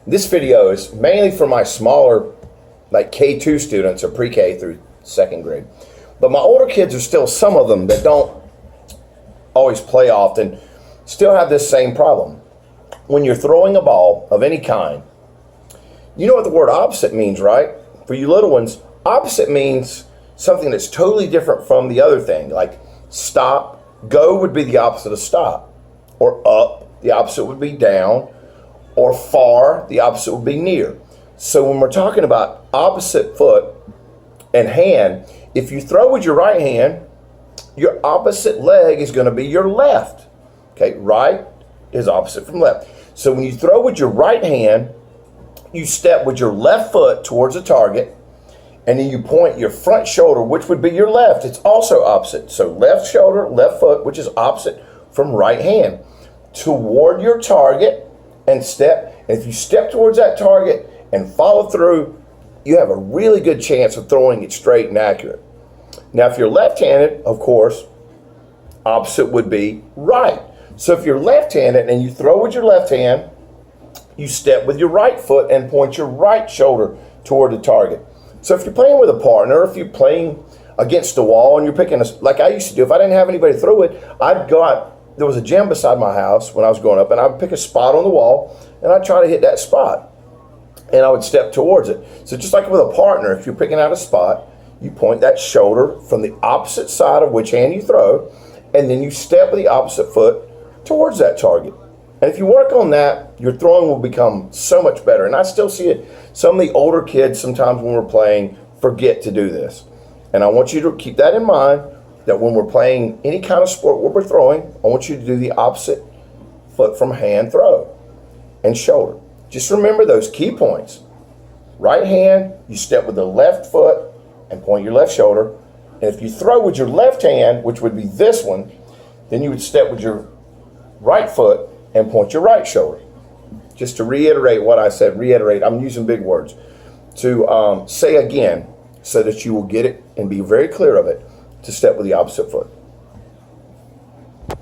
This video is mainly for my smaller, like K2 students or pre-K through second grade. But my older kids are still, some of them that don't always play often, still have this same problem. When you're throwing a ball of any kind, you know what the word opposite means, right? For you little ones, opposite means something that's totally different from the other thing. Like stop, go would be the opposite of stop. Or up, the opposite would be down. Or far, the opposite would be near. So when we're talking about opposite foot and hand, if you throw with your right hand, your opposite leg is going to be your left. Okay, right is opposite from left. So when you throw with your right hand, you step with your left foot towards the target, and then you point your front shoulder, which would be your left. It's also opposite. So left shoulder, left foot, which is opposite from right hand, toward your target and step. And if you step towards that target and follow through, you have a really good chance of throwing it straight and accurate. Now, if you're left-handed, of course, opposite would be right. So if you're left-handed and you throw with your left hand, you step with your right foot and point your right shoulder toward the target. So if you're playing with a partner, if you're playing against the wall and you're picking, like I used to do, if I didn't have anybody throw it, I'd go out, there was a gym beside my house when I was growing up, and I would pick a spot on the wall and I'd try to hit that spot. And I would step towards it. So just like with a partner, if you're picking out a spot, you point that shoulder from the opposite side of which hand you throw, and then you step with the opposite foot towards that target. And if you work on that, your throwing will become so much better. And I still see it. Some of the older kids, sometimes when we're playing, forget to do this. And I want you to keep that in mind, that when we're playing any kind of sport where we're throwing, I want you to do the opposite foot from hand throw and shoulder. Just remember those key points. Right hand, you step with the left foot and point your left shoulder. And if you throw with your left hand, which would be this one, then you would step with your right foot and point your right shoulder. Just to reiterate what I said, I'm using big words, to say again so that you will get it and be very clear of it, to step with the opposite foot.